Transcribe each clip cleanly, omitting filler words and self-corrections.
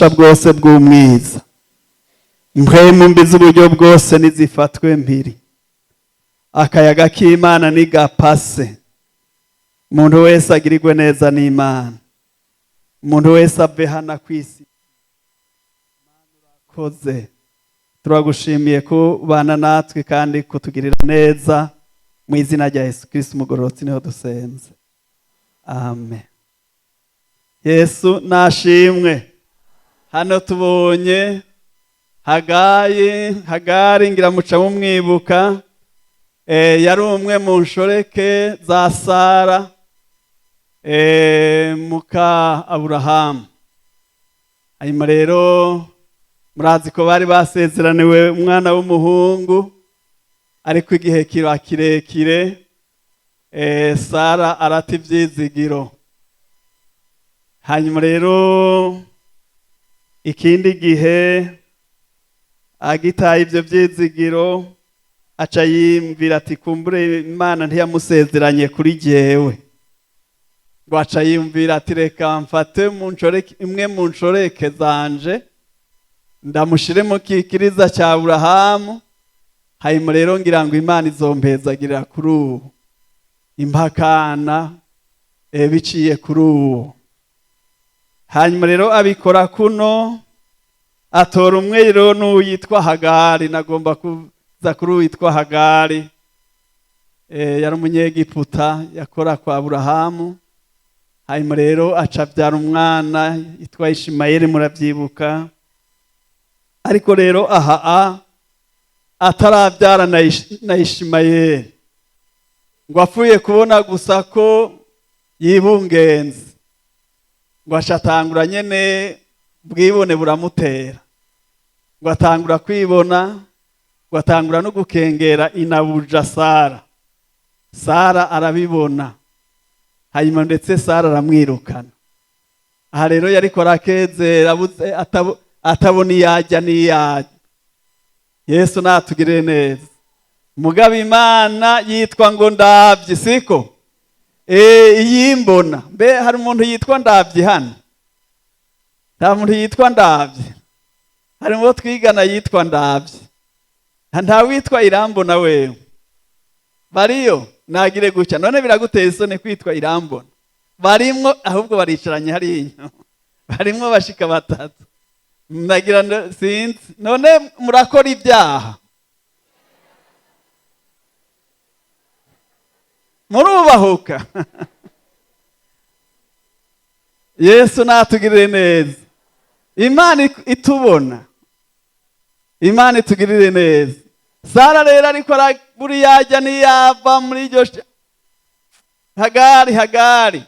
bwose bw'umwiza mpwemu mbi z'uburyo bwose nizifatwe mpiri akayaga k'Imana nigapase umuntu wese agirirwe neza n'Imana umuntu wese ave hana kwisi urakoze turagushimiye kubana natwe kandi kutugirira neza mu izina rya Yesu Kristo umugororotsi niho dusenze amen. Yesu nashimwe. Hano tubonye Hagari ngira muca mumwibuka yari umwe mu nshoreke za Sara muka Aburahamu. Hanyuma rero murazi ko bari basezeraniwe umwana w'umuhungu ariko igihe kiba kirekire Sara arata ivyizigiro. Hanyuma rero ikindi gihe agitaye ivyo vyizigiro aca yimvira ati kumbure Imana ntiyamusezeranye kuri jewe, ngo aca yimvira ati reka mfate imwe mu nshoreke zanje ndamushire mu kikiriza cya Aburahamu, hanyuma rero ngira ngo Imana izompezagirira kuri ubu impakana biciye kuri ubu. Hanyuma rero abikora kuno atora umwe rero n'uwitwa Hagari. Nagomba kuza kuri uwitwa Hagari yari umunyegiputa yakora kwa Aburahamu. Hanyuma rero aca abyara umwana yitwa Ishimayeli, muravyibuka. Ariko rero atarabyara na Ishimayeli ngo apfuye kubona gusa ko yibungenze ngo ashatangura nyene bwibone buramutera, ngo atangura kwibona, ngo atangura no gukengera inabuja Sara. Sara arabibona, hanyuma ndetse Sara aramwirukana. Aha rero yariko arakezera atabona iyajya n'iyajya. Yesu natugirire neza. Mugabo Imana yitwa ngo ndavyi, siko? Iyimbona. Mbe hari umuntu yitwa ndavyi hano? Nta muntu yitwa ndavyi. Hari uwo twigana yitwa ndavyi. Nta witwa Irambona wewe. Bariyo nagire gutya. None biraguteye isoni kwitwa Irambona. Barimwo ahubwo baricaranye hariya. Barimwo bashika batatu. Nagira sinzi. None murakora ibyaha. Murubahuka. Yesu natugirire neza. Imana itubona. Imana itugirire neza. Sara rero ariko buri yajya niyava muri iryo Hagari.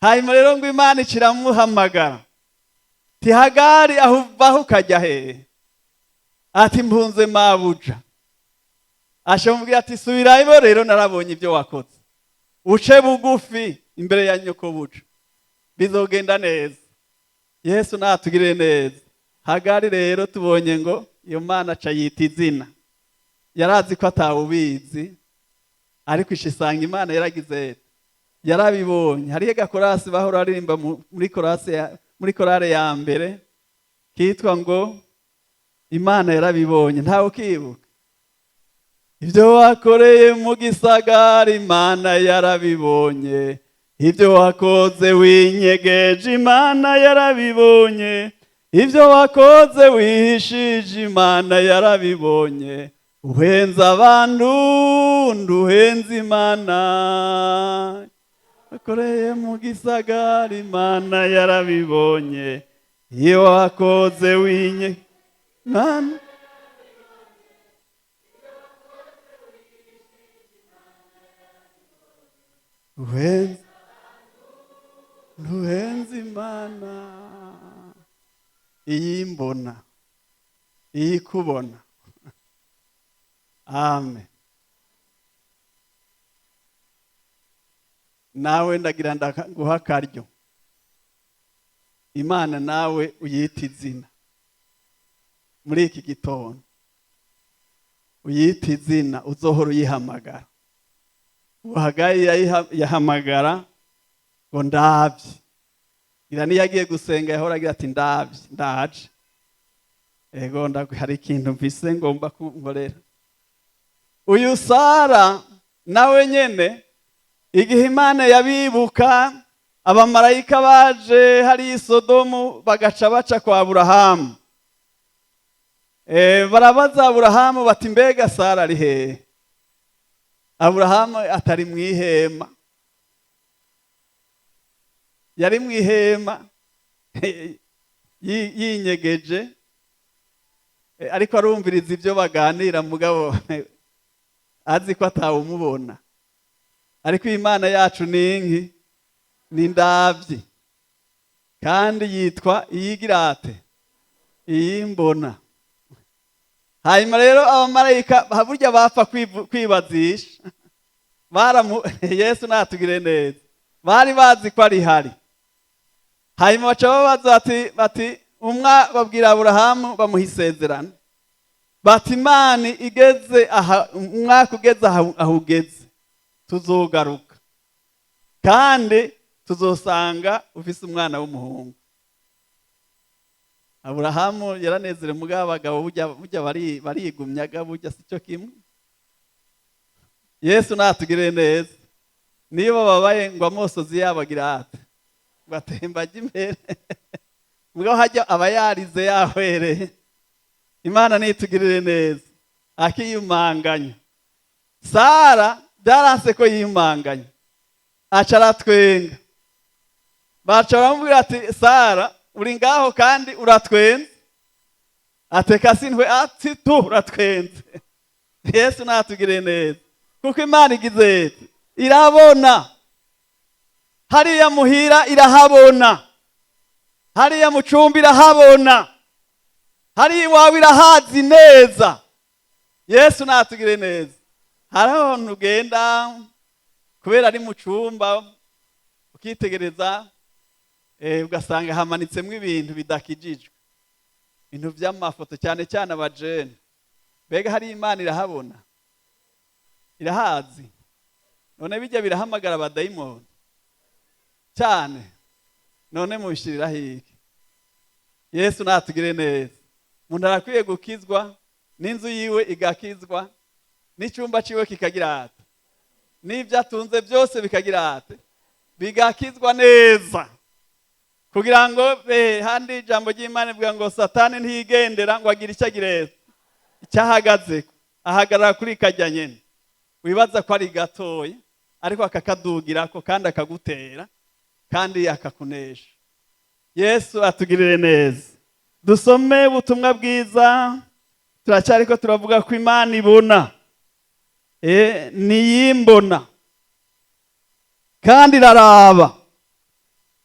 Hanyuma rero ngo Imana ikiramuhamagara. Ti Hagari aho ukajya hehe? Ati mpunze mabuja. Ashamubwira ati subirayo rero narabonye ibyo wakoze. Uce bugufi imbere ya nyoko buca. Bizogenda neza. Yesu natugirire neza. Hagari rero tubonye ngo iyo Mana aca yita izina. Yarazi ko atawubizi ariko ishisanga Imana yaragize yarabibonye. Hariho gakorasi bahora aririmba muri korale ya mbere kitwa ngo Imana yarabibonye. Ntawe ukibuka ibyo wakoreye mu gisagara, Imana yarabibonye. Ibyo wakoze winyegeje, Imana yarabibonye. Ibyo wakoze wihishije, Imana yarabibonye. Uhenza abantu nduhenza Imana. Wakoreye mu gisagara, Imana yarabibonye. Iyo wakoze winyegeje, Imana ntuhenze Imana. Iyimbona, iyikubona. Amen. Nawe ndagira ndaguha akaryo. Imana nawe uyita izina muri iki gitondo. Uyita izina uzohora uyihamagara. Hagari yahamagara ngo ndavyi. ira niyo yagiye gusenga yahora agira ati ndaje ego hari ikintu mvise ngomba kunkorera. Uyu Sara nawe nyene igihe Imana yabibuka abamarayika baje hari Sodomu bagaca baca kwa Aburahamu, barabaza Aburahamu bati mbega Sara ari hehe? Aburahamu atari mwihema, yari mwihema yinyegeje, ariko arumviriza ibyo baganira mugabo azi ko atawumubona. Ariko Imana yacu ninki ni ndavyi kandi yitwa iyigirate iyimbona. Hanyuma rero abamarayika burya bapfa kwibazisha Yesu natugire neza, bari bazi ko ari hari. Hanyuma baca babaza bati babwira Aburahamu bamuha isezerano bati Imana igeze aha, umwaka ugeze aho ugeze tuzogaruka kandi tuzosanga ufise umwana w'umuhungu. Aburahamu yaranezere mugabo abagabo burya barigumyaga burya sico kimwe. Yesu natugire neza, niyo bababaye ngo amosozi yabagira ate batembaje imbere mugabo hajya abayarize yahwereye. Imana nitugirire neza akiyumanganya. Sara byaranse ko yimanganya aca aratwenga, baca baramubwira ati Sara uri ngaho kandi uratwenze? Ateka sintwe ati tu uratwenze. Yesu natugire neza kuko Imana igize irabona, hariya muhira irahabona, hariya mucumbi irahabona, hariya iwawe irahazi neza. Yesu natugire neza. Hariho ntugenda kubera ari mu cumba ukitegereza ugasanga hamanitsemo ibintu bidakijijwe, ibintu by'amafoto cyane cyane abajene. Mbega hari Imana irahabona, irahazi. None bijya birahamagara abadayimoni cyane, none mubishirira hiki. Yesu natugire neza. Umuntu arakwiye gukizwa, n'inzu yiwe igakizwa, n'icyumba ciwe kikagira ate, n'ibyo atunze byose bikagira ate, bigakizwa neza, kugira ngo handi ijambo ry'Imana bivuga ngo Satani ntiyigendera ngo agira icyo agireza icyahagaze, ahagarara kuri kajya nyene. Wibaza ko ari gatoya ariko akakadugirako kandi akagutera kandi akakunesha. Yesu atugirire neza. Dusome ubutumwa bwiza, turacyariko turavuga ko Imana ibona, niyimbona kandi iraraba.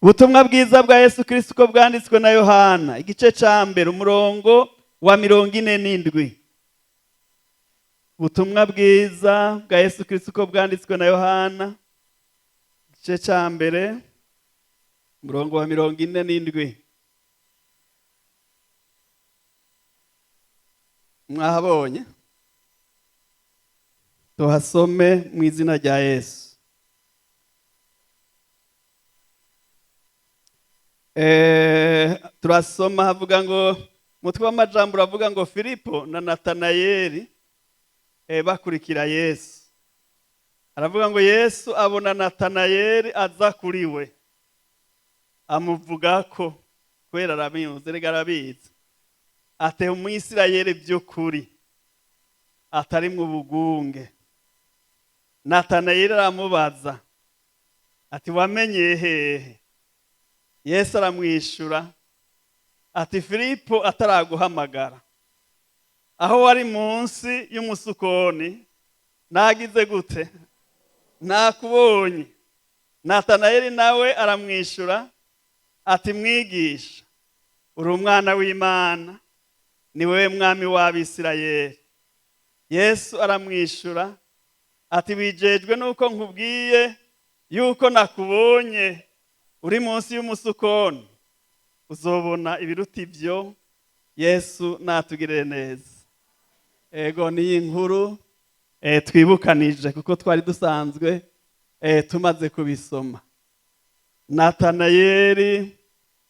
Ubutumwa bwiza bwa Yesu Kristo uko bwanditswe na Yohana igice ca mbere umurongo wa 47. Ubutumwa bwiza bwa Yesu Kristo uko bwanditswe na Yohana igice ca mbere umurongo wa 47. Mwahabonye? Tuhasome mu izina rya Yesu. Turasoma havuga ngo mutwe w'amajambo uravuga ngo Filipo na Natanayeli bakurikira Yesu. Aravuga ngo Yesu abona Natanayeli aza kuri we, amuvuga ko kwera arabizi, rega arabizi ate umwisirayeli by'ukuri atari mu bugunge. Natanayeli aramubaza ati wamenye hehe? Yesu aramwishura ati Filipo ataraguhamagara, aho wari munsi y'umusukoni nagize gute? Nakubonye. Natanayeli nawe aramwishura ati mwigisha, uri umwana w'Imana, ni wewe mwami w'Abisirayeli. Yesu aramwishura ati wijejwe nuko nkubwiye yuko nakubonye uri munsi y'umusukoni, uzobona ibiruta ibyo. Yesu natugirire neza. Ego ni inkuru twibukanije kuko twari dusanzwe tumaze kubisoma. Natanayeli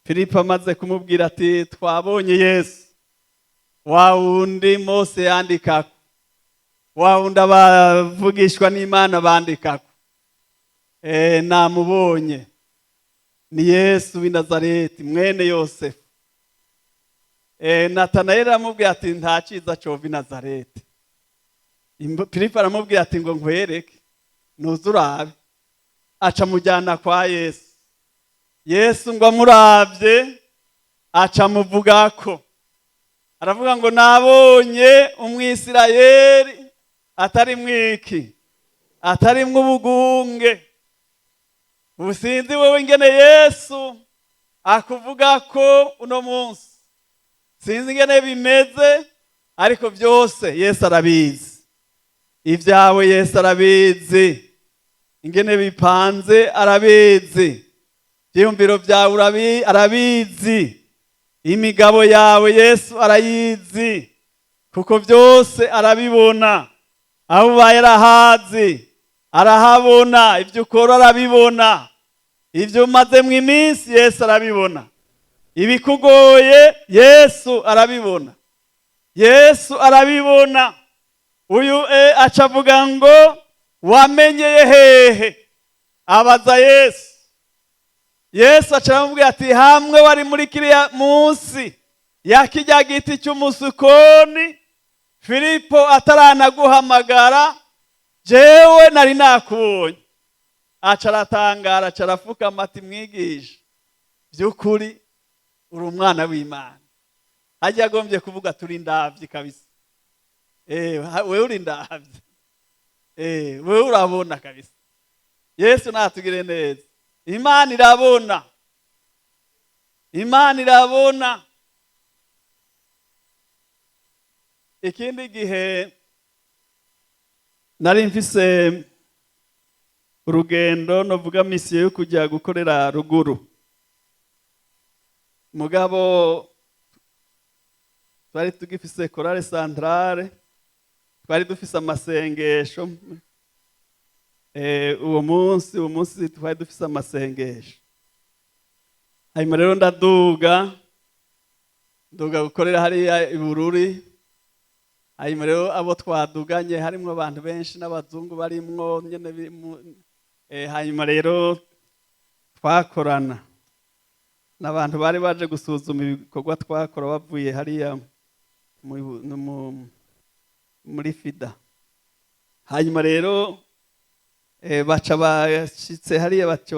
Filipo amaze kumubwira ati twabonye Yesu, wa wundi Mose yandikako, wa wundi abavugishwa n'Imana bandikako, namubonye, ni Yesu w'i Nazareti mwene Yosefu. Natanayeli aramubwira ati nta ciza cova i Nazareti. Filipo aramubwira ati ngo nkwereke nuze urabe. Aca mujyana kwa Yesu. Yesu ngo amuravye aca muvugako, aravuga ngo nabonye umwisirayeli atari mwiki, atari mw'ubugunge. Ubusinzi wewe ingene Yesu akuvugako uno munsi, sinzi ingene bimeze, ariko byose Yesu arabizi. Ibyawe Yesu arabizi, ingene bipanze arabizi, ivyiyumviro vyawe arabizi, imigabo yawe Yesu arayizi, kuko byose arabibona. Aho ubaye arahazi, arahabona, ibyo ukora arabibona, ibyo umazemwo iminsi Yesu arabibona, ibikugoye Yesu arabibona, Yesu arabibona. Uyu aca avuga ngo wamenyeye hehe? Abaza Yesu. Yesu aca aramubwira ati hamwe wari muri kiriya munsi ya kirya giti cy'umusukoni, Filipo ataranaguhamagara, jewe nari nakubonye. Aca aratangara, aca arafukama ati mwigisha, by'ukuri uri umwana w'Imana. Hajya agombye kuvuga turi ndavyi kabisa. Wewe uri ndavyi. Wewe urabona kabisa. Yesu natugire neza. Imana irabona. Imana irabona. Ikindi gihe nari mfise urugendo, novuga misiyo yo kujya gukorera ruguru. Mugabo twari tugifise korale centrale, twari dufise amasengesho. Uwo munsi twari dufise amasengesho. Hanyuma rero ndaduga gukorera hariya i Bururi. Hanyuma rero abo twaduganye harimwo abantu benshi n'abazungu barimwo nyene. Hanyuma rero twakorana n'abantu bari baje gusuzuma ibikorwa twakora bavuye hariya muri FIDA. Hanyuma rero baca bashitse hariya, baca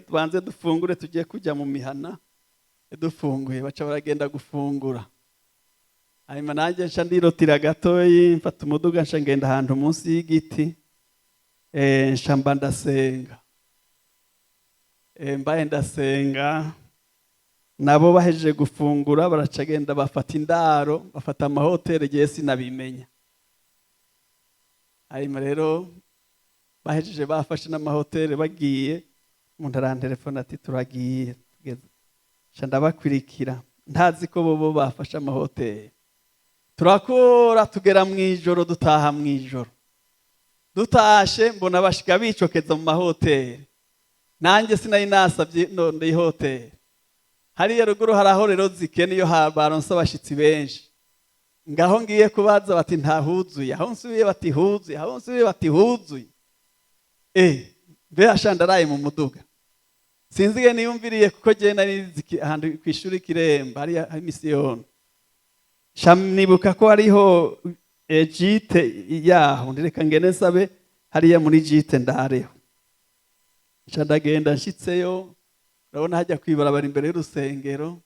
banze dufungure, tugiye kujya mu mihana. Dufunguye baca baragenda gufungura. Hanyuma nanjye nca ndirotira gatoyi, mfata umuduga nca ngenda ahantu munsi y'igiti, nca mba ndasenga. Mbaye ndasenga, nabo bahejeje gufungura baraca genda bafata indaro, bafata amahoteli igihe sinabimenya. Hanyuma rero bahejeje bafashe n'amahoteli bagiye, umuntu arantelefona ati turagiye. Nca ndabakwirikira ntazi ko bo bafashe amahoteli. Turakora tugera mwijoro, dutaha mwijoro. Dutashe mbona bashika bicokeza mu mahoteli. Nanjye sinari nasabye none ihoteli. Hariya ruguru haraho rero zikene iyo baronse abashitsi benshi. Ngaho ngiye kubaza bati ntahuzuye, aho nsubiye bati huzuye, aho nsubiye bati huzuye. Mbe ashandaraye mu muduga. Sinzige niyumviriye kuko je nari ahantu kwishuri Kiremba hariya misiyoni. Nibuka ko hariho jite yaho, ndireka ngene sabe hariya muri jite ndareho. Nca ndagenda nshitseyo, urabona hajya kwibarabara imbere y'urusengero.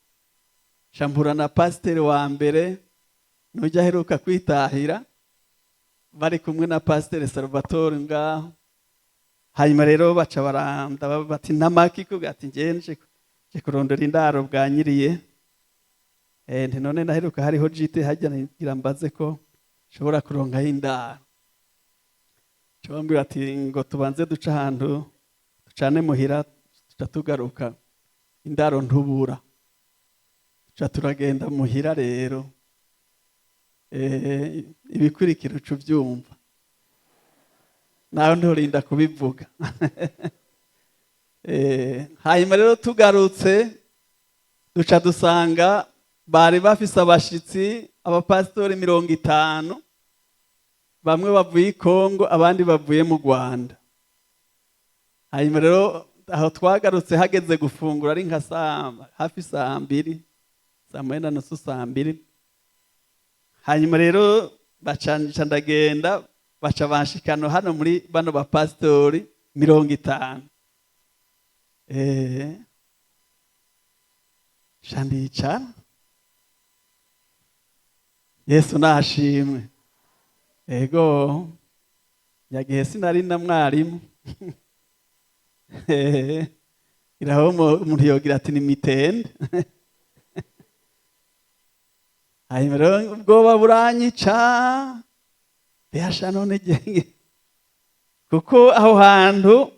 Nca mpura na pasiteri wa mbere nujya aheruka kwitahira, bari kumwe na pasiteri Salvatore ngaho. Hanyuma rero baca baranda bati ntamaki ko gati nje kurondera indaro bwanyiriye. Nti none naheruka hariho jite hajya ngira mbaze ko shobora kuronka indaro. Chambira ati ngo tubanze duca ahantu ducane muhira, tuca tugaruka indaro ntubura. Tuca turagenda muhira rero. Ibikurikira ucu byumva. Naho ntorinda kubivuga. Hanyuma rero tugarutse duca dusanga bari bafise abashitsi abapasitori 50, bamwe bavuye i Kongo abandi bavuye mu Rwanda. Hanyuma rero aho twagarutse hageze gufungura ari nka hafi saa 2, saa 1:30, saa 2. Hanyuma rero bacanca ndagenda baca banshikano hano muri bano bapasitori 50. Shandica Yesu nashimwe. Ego yagihe sinari na mwarimu iraho umuntu yogira ati ni mitende. Hanyuma rero ubwoba buranyica behasha none genge, kuko aho hantu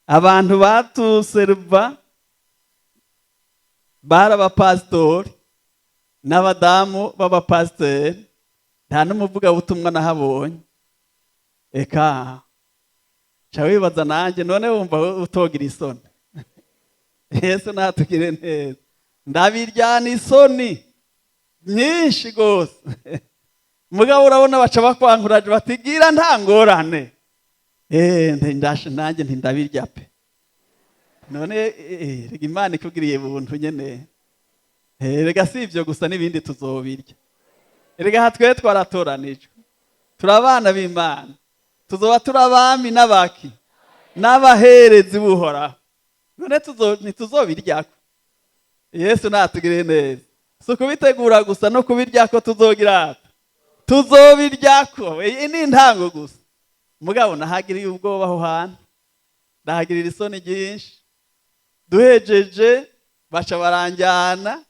abantu batuserva bari abapasitori n'abadamu b'abapasiteri, nta n'umuvugabutumwa nahabonye. Eka ca wibaza nanjye none wumva utogira isoni. Yesu natugire neza. Ndabiryana isoni nyinshi gose. Mugabo urabona baca bakwankuraje batigira nta ngorane. Nanjye ntindabirya pe. None rega Imana ikugiriye buntu nyene. Rega si ivyo gusa n'ibindi tuzobirya. Rega twe twaratoranijwe. Turabana b'Imana. Tuzoba turabami n'abaki n'abaherezi buhora. None ntituzobiryako. Yesu natugire neza. So kubitegura gusa no kubiryako tuzogira tuzobiryako. Ni intango gusa. Mugabo nahagiriye ubwoba aho hantu. Ndahagirira isoni ryinshi. Duhejeje baca baranjyana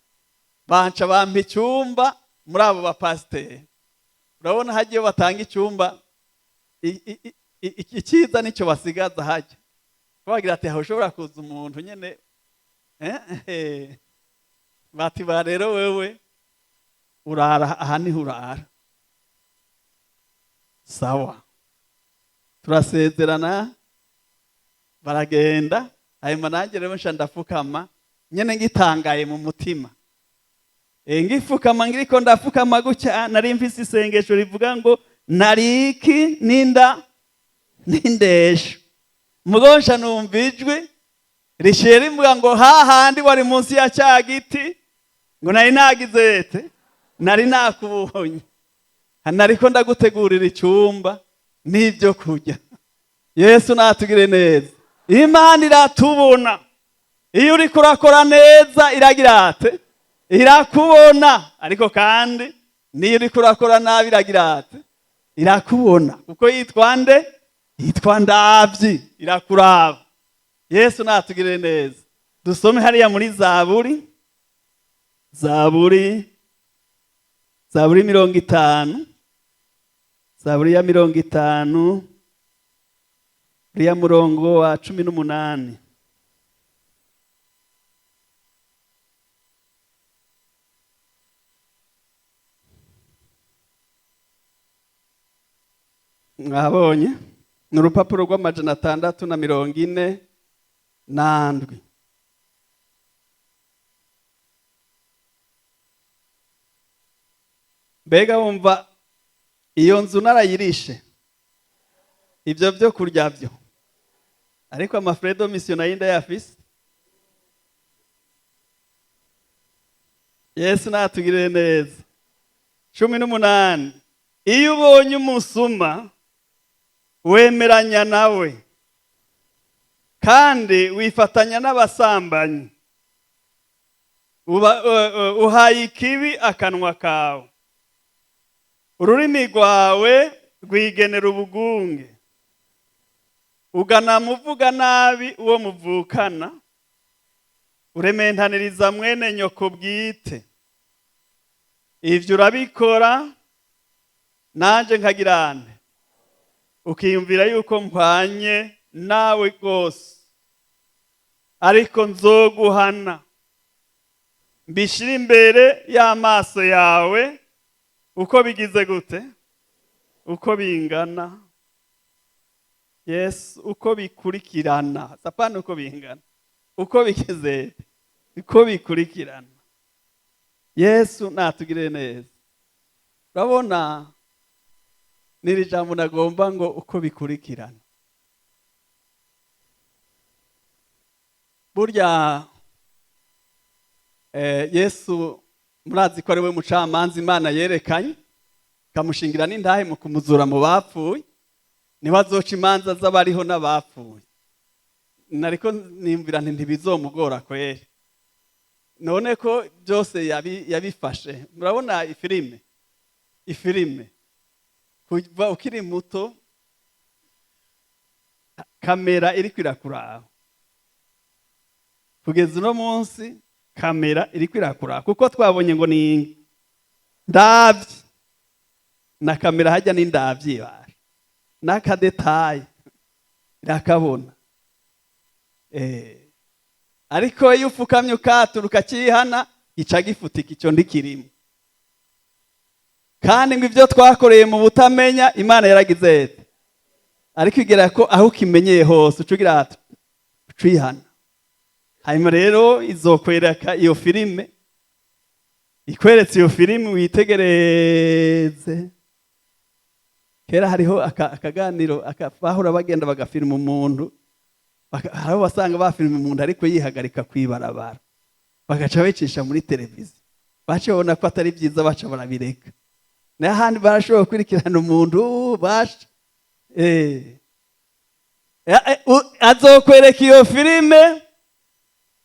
banca bampa icyumba muri abo bapasiteri. Urabona hagiye batanga icyumba icyiza nicyo basigaza hajya. Bagira ati aho ushobora kuza umuntu nyene bati ba rero wewe urara aha niho urara. Sawa turasezerana baragenda. Hanyuma nanjye rero nsha ndafukama nyene ngitangaye mu mutima. Ngifukama ngiriko ndafukama gutya nari mfise isengesho rivuga ngo nariki nindesho. Mugonsha numva ijwi rishera imvuga ngo hahandi wari munsi ya cya giti ngo nari nagizete nari nakubonye. Nariko ndagutegurira icyumba n'ibyo kurya. Yesu natugire neza. Imana iratubona. Iyo uri kurakora neza iragira ate? Irakubona. Ariko kandi niyo uri kurakora nabi iragira ate? Irakubona. Kuko yitwa nde? Yitwa Ndavyi. Irakuraba. Yesu natugire neza. Dusome hariya muri Zaburi 50. Zaburi ya 50. Uriya murongo wa 18. Mwabonye ni urupapuro rw'amajana 647. Mbega wumva iyo nzu narayirishe ibyo byo kurya byo, ariko amafredo missionaire ndayafise. Yesu natugire neza. 18. Iyo ubonye umusuma wemeranya nawe kandi wifatanya n'abasambanyi, uhaye ikibi akanwa kawe, ururimi rwawe rwigenera ubugunge, ugana muvuga nabi uwo muvukana, urementaniriza mwene nyoko bwite. Ivyo urabikora nanje nkagirane, ukiyumvira yuko mpanye nawe rwose, ariko nzoguhana mbishira imbere y'amaso yawe. Uko bigize gute? Uko bingana. Yes, uko bikurikirana. Sapana uko bingana. Uko bikize. uko bikurikirana. Yesu natugire neza. Urabona niri jambo nagomba ngo uko bikurikirana. Burya Yesu murazi ko ari we mucamanza Imana yerekanye kamushingira n'indahe mu kumuzura mu bapfuye, niho azoca imanza z'abariho n'abapfuye. Nariko nimvira nti ntibizomugora kweri, none ko byose yabifashe. Murabona ifilime kuva ukiri muto kamera iri kwirakuraba, kugeza uno munsi kamera iri kwirakuraba, kuko twabonye ngo ni ndavyi na kamera hajya n'indavyi baje n'akadetaye irakabona. Ariko iyo ufukamye ukaturuka kihana gica gifutika icyo ndikirimo. Kandi ngo ivyo twakoreye mu butamenya Imana yaragize ete, ariko igera ko aho kimenyeye hose ucugira ati ucihana. Hanyuma rero izokwereka iyo filime, ikweretse iyo filime witegereze. Kera hariho akaganiro bahora bagenda bagafilima umuntu, hariho basanga bafilima umuntu ariko yihagarika kwibarabara, bagaca bicisha muri televiziyo. Baca babona ko atari byiza, baca barabireka. N'ahandi barashobora kurikirana umuntu basha azokwereka iyo filime.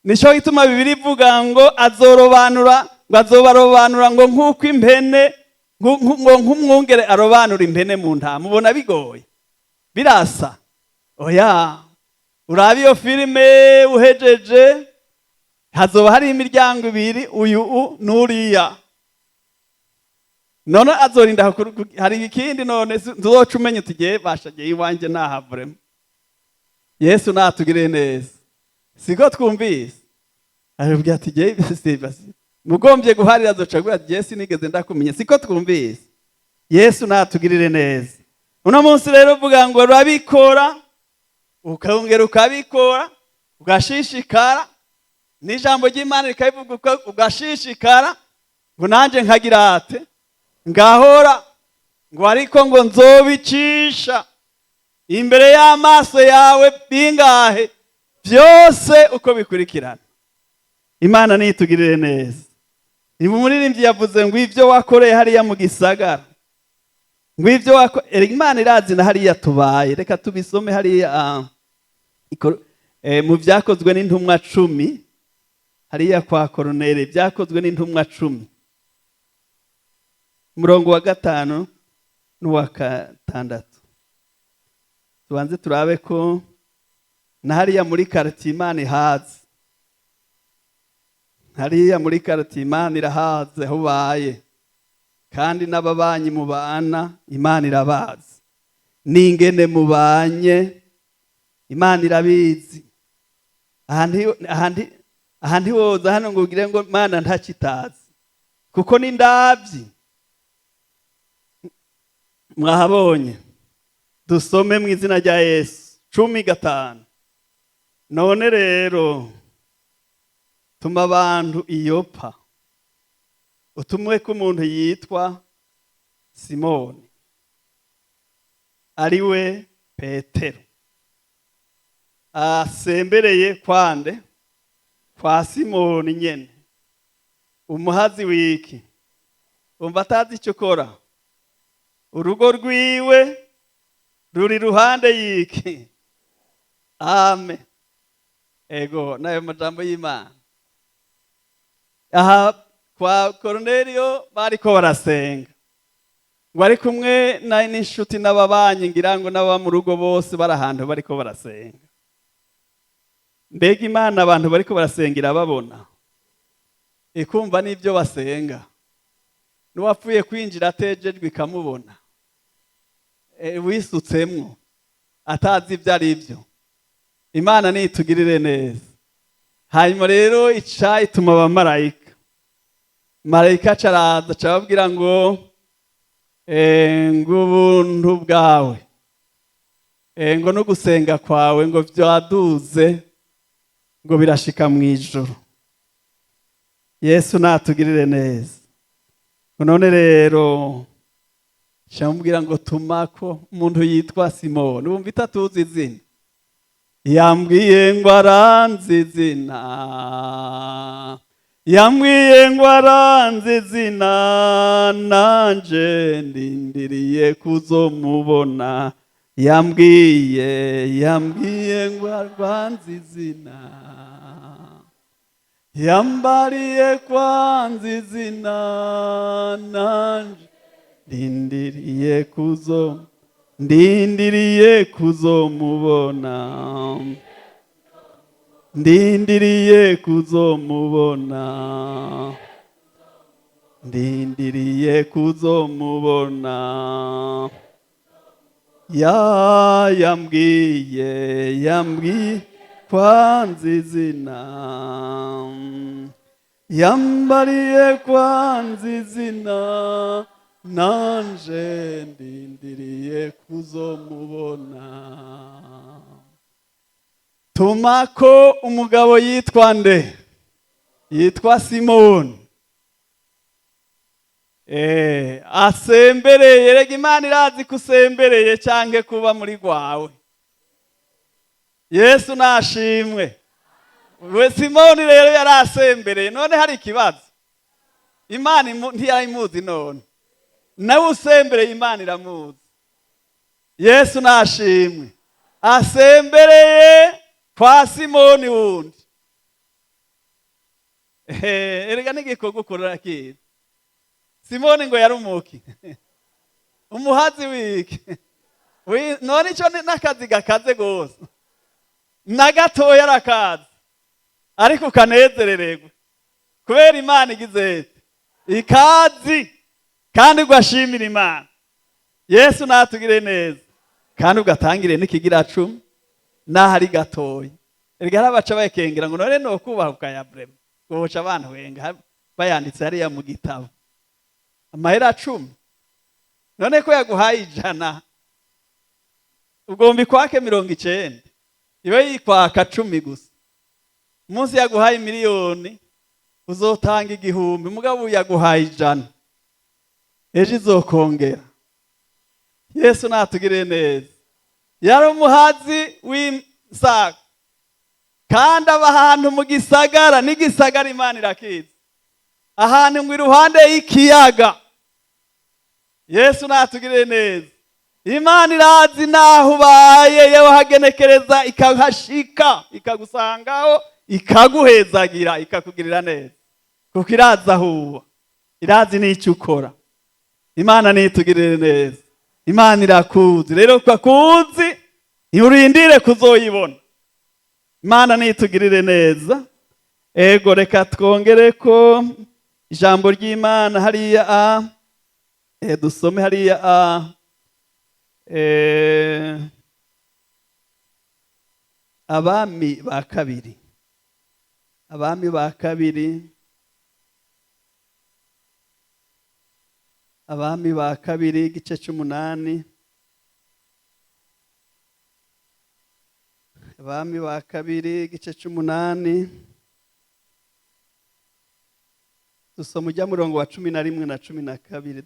Nico gituma Bibiliya ivuga ngo azobarobanura ngo nk'uko impene, ngo nk'umwungere arobanura impene mu ntama. Mubona bigoye birasa? Oya, urabe iyo filime uhejeje, hazoba hari imiryango ibiri, uyu n'uriya. None azorinda hari ikindi, none tuzoca umenya tugiye bashagiye iwanje nahavuremo. Yesu natugire neza. Siko twumvise arabwira ati giye mugombye guharira azoca gura Yesu nigeze ndakumenya. Siko twumvise. Yesu natugirire neza. Uno munsi rero uvuga ngo urabikora, ukongera ukabikora, ugashishikara n'ijambo ry'Imana rikabivuga ugashishikara, ngo nanje nkagira ate ngahora, ngo ariko ngo nzobicisha imbere y'amaso yawe bingahe byose uko bikurikirana. Imana nitugirire neza. Ni umuririmbyi yavuze ngo ivyo wakoreye hariya mu gisagara, ngo ivyo Imana irazi na hariya tubaye. Reka tubisome hariya mu Vyakozwe n'Intumwa 10, hariya kwa Koroneli, Vyakozwe n'Intumwa 10 umurongo wa 5 n'uwa 6. Tubanze turabe ko na hariya muri quartier Imana ihaze, hariya muri quartier Imana irahaze aho ubaye, kandi n'ababanyi mubana Imana irabazi, n'ingene mubanye Imana irabizi. ahandi woza hano ngo ugire ngo Imana ntakitazi, kuko ni ndavyi. Mwahabonye? Dusome mu izina rya Yesu 10:5. None rero tuma abantu Iyopa, utumwe ko umuntu yitwa Simoni, ari we Petero, asembereye kwande kwa Simoni nyene umuhazi wiki. Umva atazi icyo ukora, urugo rwiwe ruri ruhande yiki. Amen. Ego nayo majambo y'Imana. Aha kwa Kornelio bariko barasenga, ngo ari kumwe n'inshuti n'ababanyi, ngira ngo n'aba mu rugo bose barahantu bariko barasenga. Mbega Imana abantu bariko barasengera babona, ikumva n'ibyo basenga. N'uwapfuye kwinjira atejejwe ikamubona, wisutsemwo atazi ibyo ari byo. Imana nitugirire neza. Hanyuma rero ica ituma abamarayika, marayika caraza cababwira ngo ubuntu bwawe, ngo no gusenga kwawe ngo vyaduze, ngo birashika mu ijuru. Yesu natugirire neza. None rero shamubwira ngo tumako umuntu yitwa Simoni, wumva itatuzi izina, yambwiye ngo aranzi izina, yambwiye ngo aranzi izina, nanje ndindiriye kuzomubona. Yambwiye ngo aranzi izina, yambariye kwanza izina, nanje ndindiriye kuzomubona, ndindiriye kuzomubona, ndindiriye kuzomubona. Yambwiye kwanza izina, yambariye kwanza izina, nanje ndindiriye kuzomubona. Tumako umugabo yitwa nde? Yitwa Simoni. Asembereye. Rega Imana irazi kusembereye canke kuba muri gwawe. Yesu nashimwe. We Simoni rero yarasembereye. None hari ikibazo? Imana ntiyayimuzi none. Nawe usembereye Imana iramuzi. Yesu nashimwe. Asembereye kwa Simoni wundi. Erega n'igikorwa ukorera kiza. Simoni ngo yarumuki. Umuhazi wiki. None ico n'akazi gakaze gose. Na gatoya arakazi. Ariko ukanezerererwa. Kubera Imana igize ikazi kandi ugashimira Imana. Yesu natugire neza. Kandi ugatangire n'ikigira 10 nahari gatoya. Erega arabaca bayekengera ngo none no kubaha ukayabrema. Goca abantu wenga bayanditse hariya mu gitabo. Amahera 10. None ko yaguhaye 100. Ugomba kwake 90. Iwe yikwaka 10 gusa. Umunsi yaguhaye miliyoni uzotanga 1000. Mugabo yaguhaye 100. Ejo izokongera. Yesu natugire neza. Yari umuhazi w'Isaka. Kandi abahantu mu gisagara n'igisagara Imana irakiza. Ahantu ngo iruhande y'ikiyaga. Yesu natugire neza. Imana irazi naho ubaye yewe hagenekereza ikahashika ikagusangaho ikaguhezagira ikakugirira neza. Kuko iraza huwa. Irazi n'icyo ukora. Imana nitugirire neza. Imana irakuzi. Rero kwakuzi urindire kuzoyibona. Imana nitugirire neza. Ego reka twongere ko ijambo ry'Imana hariya dusome hariya Abami ba kabiri. Abami ba kabiri. Abami ba kabiri igice 8. Abami ba kabiri igice 8. Dusoma ujya murongo wa 11 na 12.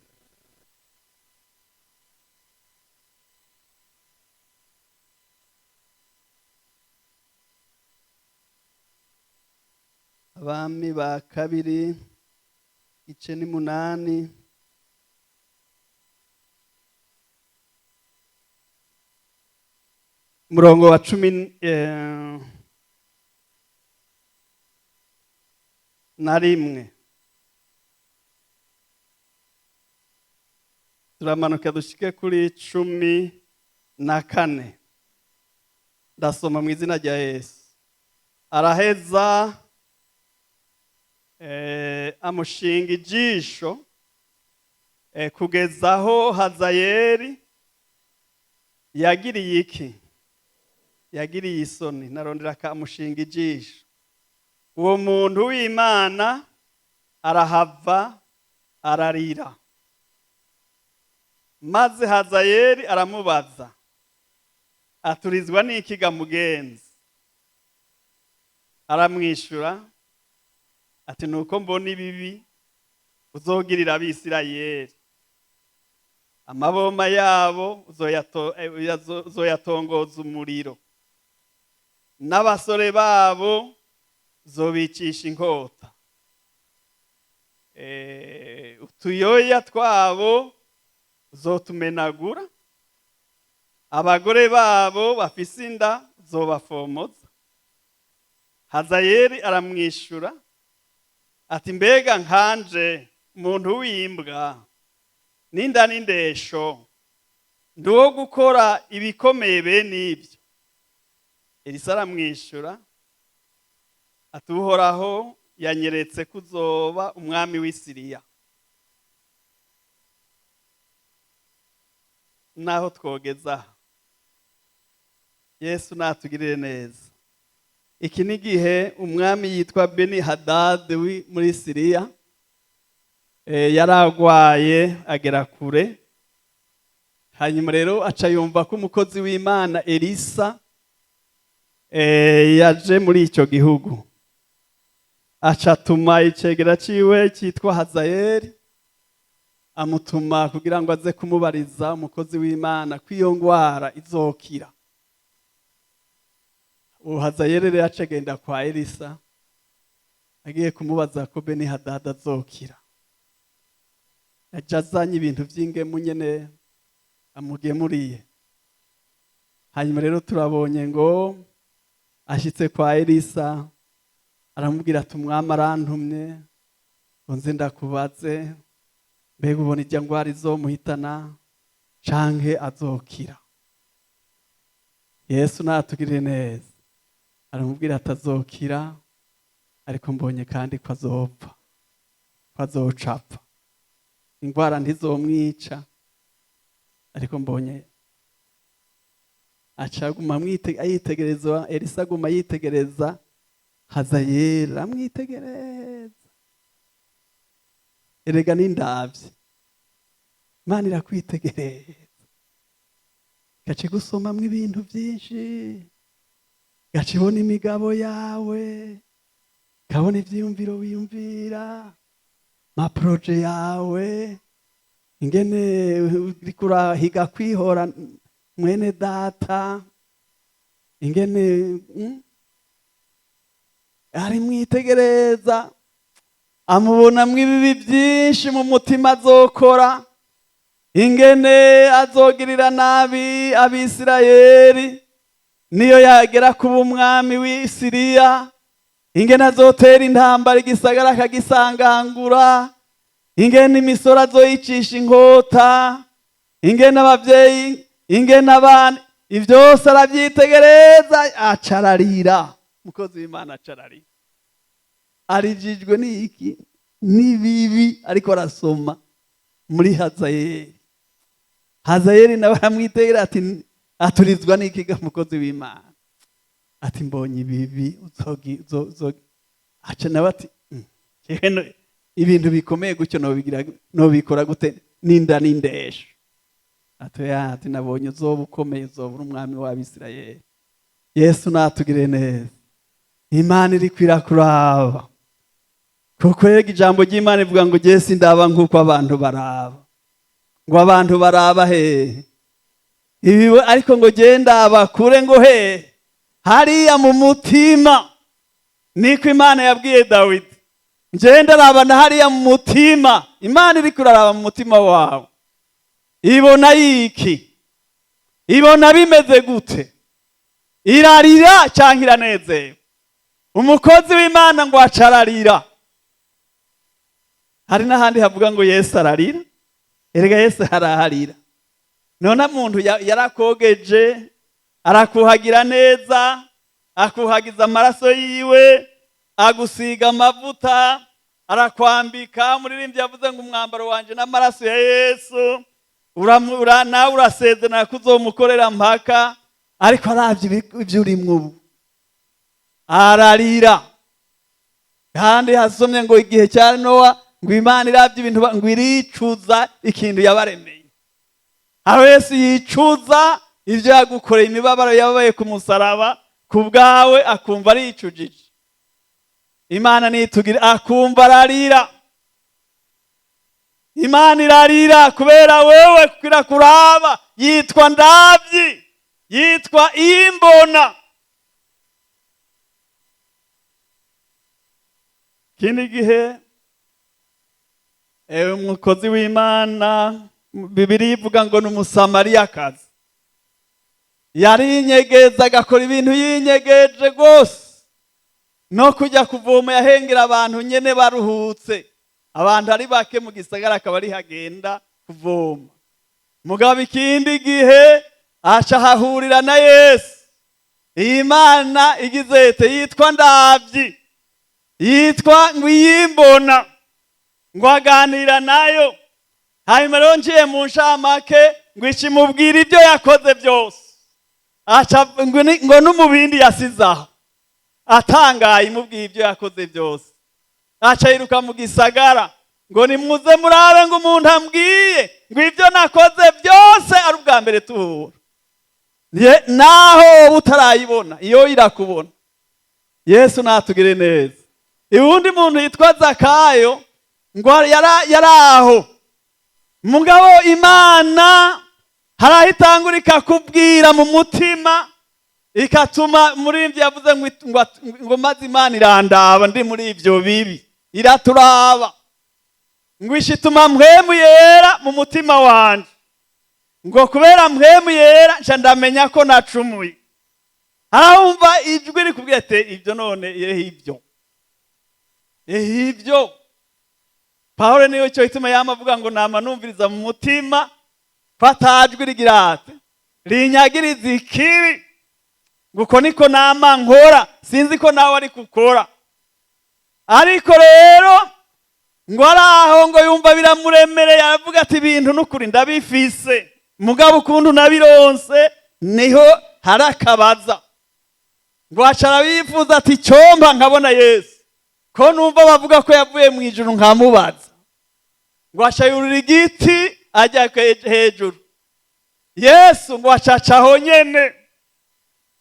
Abami ba kabiri igice 8. Murongo wa 10 na 1. Turamanuka dushike kuri 14. Ndasoma mu izina rya Yesu. Araheza amushinga ijisho kugezaho Hazayeli yagiriye iki? Yagiriye isoni. Narondera kamushinga ijisho. Uwo muntu w'Imana arahava ararira. Maze Hazayeli aramubaza aturizwa n'iki ga mugenzi? Aramwishura ati nuko mbona ibibi uzogirira abisirayeli, amaboma yabo uzoyatongoza umuriro, n'abasore babo uzobicisha inkota, utuyoya twabo uzotumenagura, abagore babo bafise inda uzobafomoza. Hazayeli aramwishura ati mbega nkanje muntu w'imbwa n'inda n'indesho ndi uwo gukora ibikomeye bene ibyo? Elisa aramwishura ati Uhoraho yanyeretse ko uzoba umwami w'i Siriya. Naho twogeza Yesu natugirire neza. Iki ni gihe umwami yitwa Beni Hadadi muri Siriya yaragwaye agera kure, hanyuma rero aca yumva ko umukozi w'Imana Elisa yaje muri icyo gihugu, aca atuma icegera ciwe cyitwa Hazayeli, amutuma kugira ngo aze kumubariza umukozi w'Imana ko iyo ngwara izokira. Hazayeli rero acagenda kwa Elisa agiye kumubaza ko Beni Hadadi azokira. Aja azanye ibintu vy'ingemu nyene amugemuriye. Hanyuma rero turabonye ngo ashitse kwa Elisa aramubwira ati umwami arantumye ngo nze ndakubaze mbega ubona irya ngwara izomuhitana canke azokira? Yesu natugirire neza, aramubwira ati azokira, ariko mbonye kandi ko azopfa, ko azocapfa. Ingwara ntizomwica, ariko mbonye. Acaguma yitegereza, Elisa aguma yitegereza Hazayeli, amwitegereza. Erega n'indavye Imana irakwitegereza, gace gusomamwo ibintu vyinshi, gace ibona imigabo yawe, kabona ivyiyumviro wiyumvira, maproje yawe, ingene uriko urahiga kwihora mwene data, ingene ari mwitegereza, amubonamwo ibibi byinshi mu mutima azokora, ingene azogirira nabi Abisirayeli niyo yagera kuba umwami w'i Siriya, ingene azotera intambara igisagara akagisangangura, ingene imisoro azoyicisha inkota, ingene abavyeyi, ingene abana, ivyose aravyitegereza, acararira. Mukozi w'Imana acararira, arijijwe n'iki? N'ibibi ariko arasoma muri Hazayeli. Hazayeli nawe aramwitegera ati aturizwa n'iki ga mukozi w'Imana? Ati mbonye ibibi aca nawe ati ibintu bikomeye gutyo nobikora gute n'inda n'indesho? Ati nabonye uzoba ukomeye, uzoba umwami w'Abisirayeli. Yesu natugire neza. Imana iri kwirakuraba, kuko yega ijambo ry'Imana ivuga ngo je sindaba nk'uko abantu baraba. Ngo abantu baraba hehe? Ibi ariko ngo je ndaba kure, ngo hehe? Hariya mu mutima. Niko Imana yabwiye Dawidi, nje ndarabana hariya mu mutima. Imana iri kuraraba mu mutima wawe, ibona yiki? Ibona bimeze gute? Irarira canke iranezerewe? Umukozi w'Imana ngo acararira. Hari n'ahandi havuga ngo Yesu ararira. Erega Yesu haraharira. None muntu yarakogeje, arakuhagira neza, akuhagiza amaraso yiwe, agusiga amavuta, arakwambika. Umuririmbyi yavuze ngo umwambaro wanje n'amaraso ya Yesu, nawe urasezerana ko uzomukorera mpaka, ariko aravye ibyo urimwo ubu ararira. Kandi hasomye ngo igihe cya Nowa ngo Imana iravye ibintu ngo iricuza ikintu yabaremeye. Aho Yesu yicuza ivyo yagukoreye, imibabaro yabaye ku musaraba ku bwawe, akumva aricujije. Imana nitugira akumva ararira. Imana irarira kubera wewe kugira kuraba. Yitwa ndavyi, yitwa imbona. Kindi gihe umukozi w'Imana, Bibiliya ivuga ngo ni Umusamariyakazi, yari inyegeza agakora ibintu yinyegeje rwose, no kujya kuvoma yahengera abantu nyene baruhutse. Abantu ari bake mu gisagara akaba ari hagenda kuvoma. Mugabo ikindi gihe aca hahurira na Yesu. Imana igize ite yitwa ndavyi, yitwa ngwiyimbona, ngo aganira nayo. Hanyuma rero ngiye mu nshamake ngo ikimubwira ibyo yakoze byose. Aca ngo n'umubindi yasizaho, atangaye imubwiye ibyo yakoze byose. Aca yiruka mu gisagara ngo nimuze murabe ngo umuntu ambwiye ngo ibyo nakoze byose ari ubwa mbere tuhura. Naho utarayibona iyo irakubona. Yesu natugire neza. Uwundi muntu yitwa Zakayo ngo yaraho. Mugabo Imana harahitangurika kubwira mu mutima, ikatuma murindi yavuze ngo maze Imana irandaba ndi muri ivyo bibi, iraturaba. Ngo ishituma mpwemu yera mu mutima wanje. Ngo kubera mpwemu yera nca ndamenya ko nacumuye. Arumva ijwi rikubwira ati ibyo none ibyo. Ibyo. Pawulo niyo cyo ituma yamavuga ngo nama numviriza mu mutima, fatajwi rigirate rinyagiriza ikibi. Guko niko nama nkora, sinzi ko nawe ari kukora. Ariko rero ngo araho ngo yumva biramuremereye, aravuga ati ibintu n'ukuri ndabifise, mugabo ukuntu nabironse niho harakabaza. Ngo acara bifuza ati cyomba nkabona Yesu, ko numva bavuga ko yavuye mu ijuru nkamubaza. Ngo ashayurira igiti ajya hejuru. Yesu ngo acacaho nyene,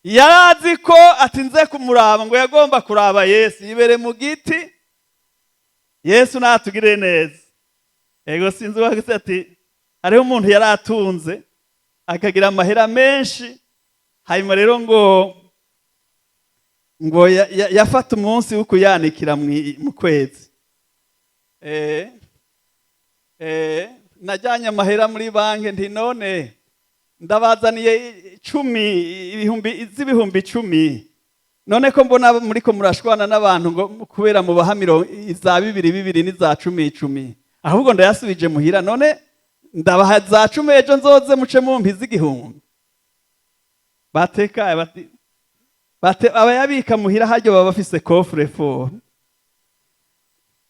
yarazi ko atinze kumuraba, ngo yagomba kuraba Yesu yibere mu giti. Yesu natugire neza. Ego sinzi wakise ati hariho umuntu yaratunze akagira amahera menshi, hanyuma rero ngo yafata umunsi wo kuyanikira mu kwezi. Najyanye amahera muri banki nti none ndabazaniye 10,000 10,000. None ko mbona muri ko murashwana n'abantu ngo kubera mu bahamiro iza 2 n'iza 10. Ahubwo ndayasubije muhira, none ndabaha za 10 ejo nzoze muce mumpiza 1,000. Bateka bate abayabika muhira hajyo baba bafise coffre fort.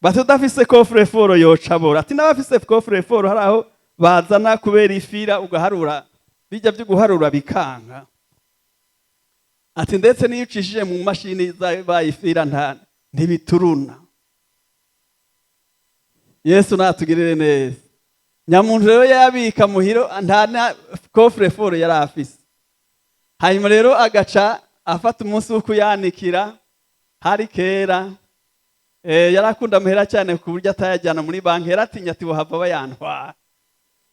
Batudafise coffre fort yocabora. Ati nabafise coffre fort haraho bazana kubera ifira ugaharura, bijya byo guharura bikanga. Ati ndetse niyo ucishije mu mashini bayifira ntibituruna. Yesu natugirire neza. Nyamuntu rero yabika muhiro nta coffre fort yari afise. Hanyuma rero agaca afata umunsi wo kuyanikira, hari kera. Yarakunda muhera cyane ku buryo atayajyana muri banki, yaratinya ati bohava bayantwara.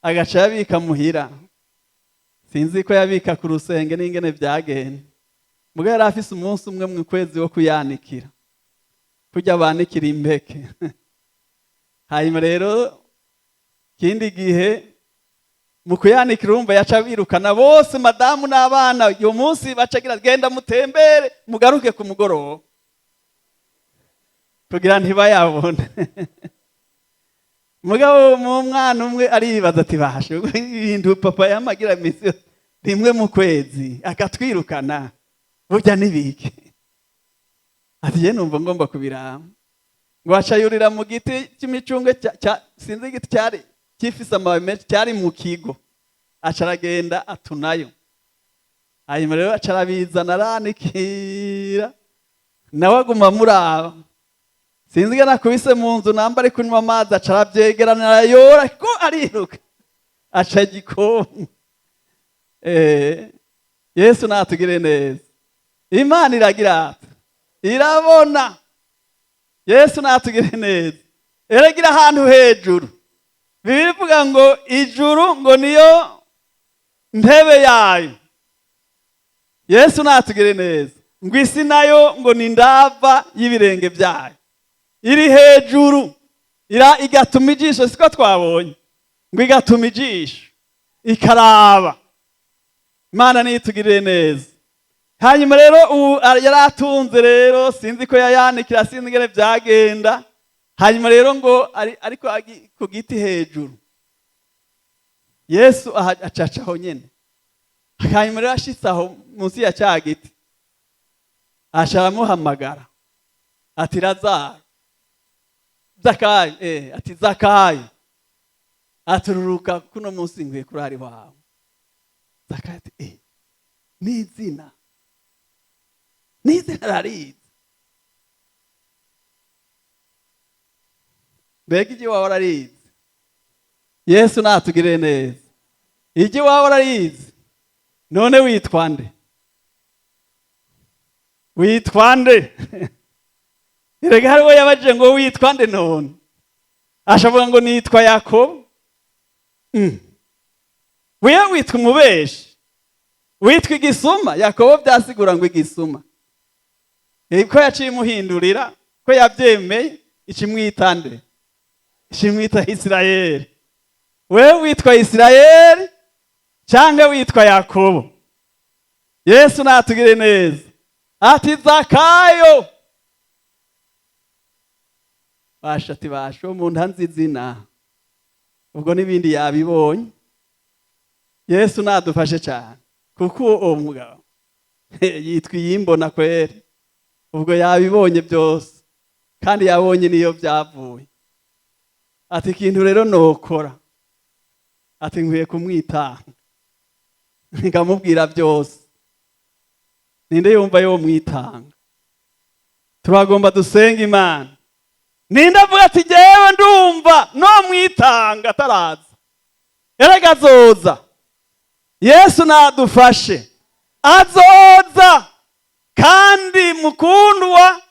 Agaca yabika muhira. Sinzi ko yabika ku rusenge n'ingene byagenda. Mugabo yari afise umunsi umwe mu kwezi wo kuyanikira, kujya banikira impeke. Hanyuma rero kindi gihe mu kuyanikira urumva yaca birukana bose, madamu n'abana. Uyu munsi bacagira genda mutembere mugaruke ku mugoroba kugira ntibayabone. Mugabo mu mwana umwe aribaza ati bashe ibintu papa yamagira misi rimwe mu kwezi akatwirukana burya nibiki. Ati je numva ngomba kubirama. Ngo acayurira mu giti cy'imicungwe sinzi igiti cyari kifise amababi menshi cyari mu kigo. Acaragenda atunayo. Hanyuma rero acarabizana aranikira, nawe aguma muraba. Sinzi gana kubise mu nzu namba ari kunywa amazi, acarabyegerana arayora ko ariruka aca gikoni. Yesu natugire neza. Imana iragira ati irabona Yesu natugire neza. Eragira ahantu hejuru. Bibiri vuga ngo ijuru ngo niyo ntebe yayo. Yesu natugire neza. Ngo isi nayo ngo ni ndava y'ibirenge byayo. Iri hejuru. Igatuma ijisho siko twabonye. Ngo igatuma ijisho ikaraba. Imana nitugirire neza. Hanyuma rero yaratunze rero sinzi ko yayanikira sinzi ngene byagenda. Hanyuma rero ngo ariko ku giti hejuru. Yesu acacaho nyene. Hanyuma rero ashitse aho munsi ya cya giti. Asharamuhamagara. Ati Lazaro. Zakayo, ati Zakayo. Atururuka kuno munsi nkwiye kurari wawe. Zakayo ati n'izina rarizi. Mbega igi wawe ararizi. Yesu natugire neza. Igi wawe ararizi. None witwa nde? Witwa nde? Erega hariho yabaje ngo witwa nde none. Ashavuga ngo nitwa Yakobo. Wewe witwa umubeshi. Witwa igisuma. Yakobo byasigura ngo igisuma. Ko yaciye muhindurira, ko yabyemeye, ikimwita nde? Ikimwita Isirayeli. Wewe witwa Isirayeli cyangwa witwa Yakobo? Yesu natugire neza. Ati Zakayo. Bashati basho mu ntanzi zina. Ubwo nibindi yabibonye. Yesu nadufashe cyane. Kuko uwo mugabo yitwa Iyimbona kweri. Ubwo yabibonye byose. Kandi yabonye niyo byavuye. Ati ikintu rero nokora. Ati nkwiye kumwitanga. Ngamubwira byose. Ninde yumva yo mwitanga? Turagomba dusenga Imana. Ninde avuga ati jewe ndumva no mwitanga taraza. Erega azoza. Yesu nadufashe. Azoza. Kandi mukundwa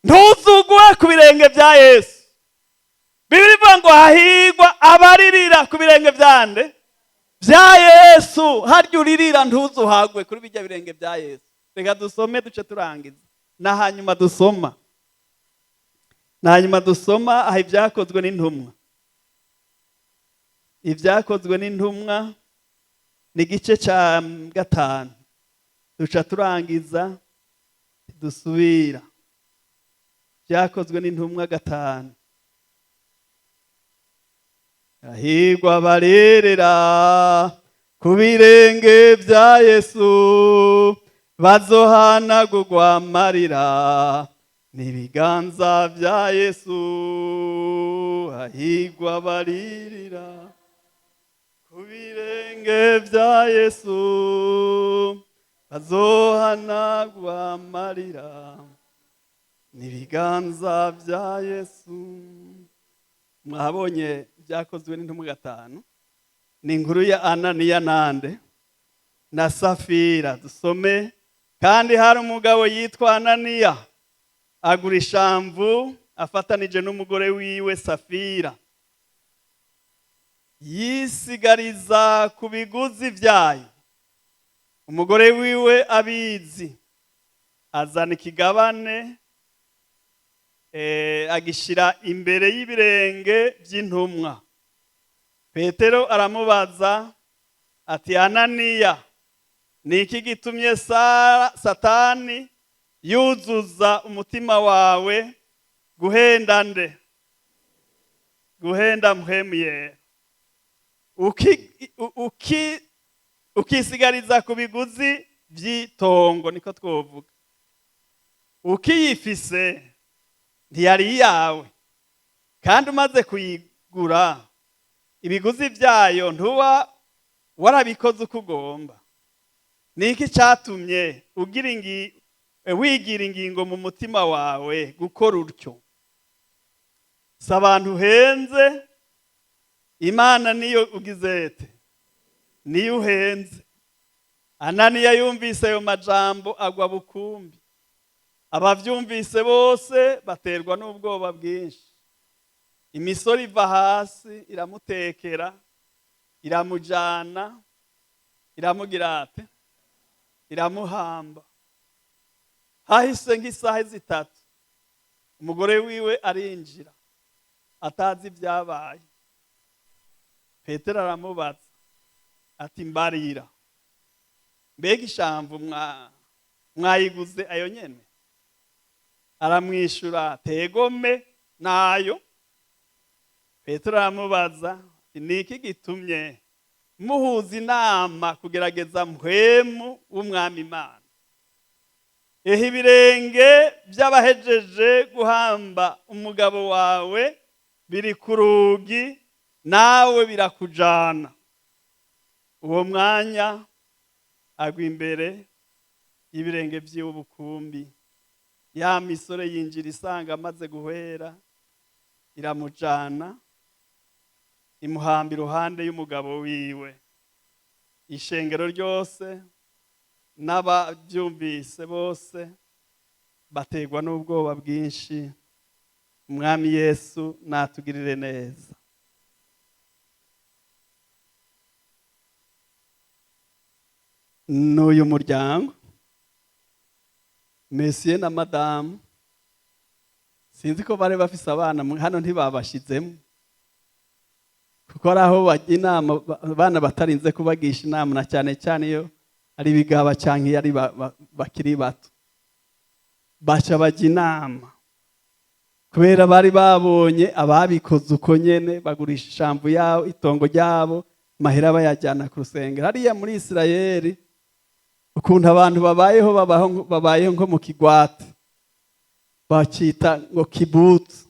ntuzugwe ku birenge bya Yesu. Bibiri bivuga ngo hahigwa abaririra ku birenge byande bya Yesu. Harya uririra ntuzuhagwe kuri bijya birenge bya Yesu. Reka dusome duce turangiza. Na hanyuma dusoma. Aha ibyakozwe n'intumwa. Ibyakozwe n'intumwa ni igice cya 5. Duca turangiza dusubira. Byakozwe n'intumwa 5. Hahigwa abarerera ku birenge bya Yesu, bazohanagurwa amarira n'ibiganza bya Yesu. Hahigwa abaririra ku birenge bya Yesu, bazohanagurwa amarira n'ibiganza bya Yesu. Mwabonye byakozwe n'intumwa 5. Ni inkuru ya Ananiya nande na Safira. Dusome. Kandi hari umugabo yitwa Ananiya, agura ishamvu afatanije n'umugore wiwe Safira, yisigariza ku biguzi byayo. Umugore wiwe abizi, azana ikigabane agishira imbere y'ibirenge by'intumwa. Petero aramubaza ati Ananiya, niki gitumye Satani yuzuza umutima wawe guhenda nde? Guhenda mpwemu yera, ukisigariza ku biguzi by'itongo, niko twovuga. Ukiyifise ntiyari yawe, kandi umaze kuyigura ibiguzi byayo ntuba warabikoze uko ugomba. Niki cyatumye wigira ingingo mu mutima wawe gukora utyo? Si abantu uhenze, Imana niyo ugizete, niyo uhenze. Ananiya yumvise ayo majambo agwa bukumbi. abavyumvise bose baterwa n'ubwoba bwinshi. Imisoro iva hasi iramutekera, iramujana, iramugira ate, iramuhamba. Hahise nk'isaha zitatu umugore wiwe arinjira atazi ibyabaye. Petero aramubaza ati mbarira, mbega ishamvu mwayiguze ayo nyene? Aramwishura tegome nayo. Petero aramubaza niki gitumye muhuza inama kugerageza mpwemu w'umwami Imana? Ehe ibirenge by'abahejeje guhamba umugabo wawe biri ku rugi, nawe birakujana. Uwo mwanya agwa imbere y'ibirenge by'ubukumbi. Ya misore yinjira isanga amaze guhera, iramujana imuhamba iruhande y'umugabo wiwe. Ishengero ryose n'ababyumvise bose bategwa n'ubwoba bwinshi. Umwami Yesu natugirire neza. N'uyu muryango, Monsieur na Madame, sinzi ko bari bafise abana hano ntibabashizemo, kuko araho bajya inama abana batarinze kubagisha inama, na cyane cyane iyo ari bigaba canke yari bakiri bato, baca bajya inama kubera bari babonye ababikoze uko nyene, bagurisha ishamvu yabo, itongo ryabo, mahera bayajyana ku rusengero. Hariya muri Isirayeli ukuntu abantu babayeho nko mu kigwati, bacita ngo kibutu.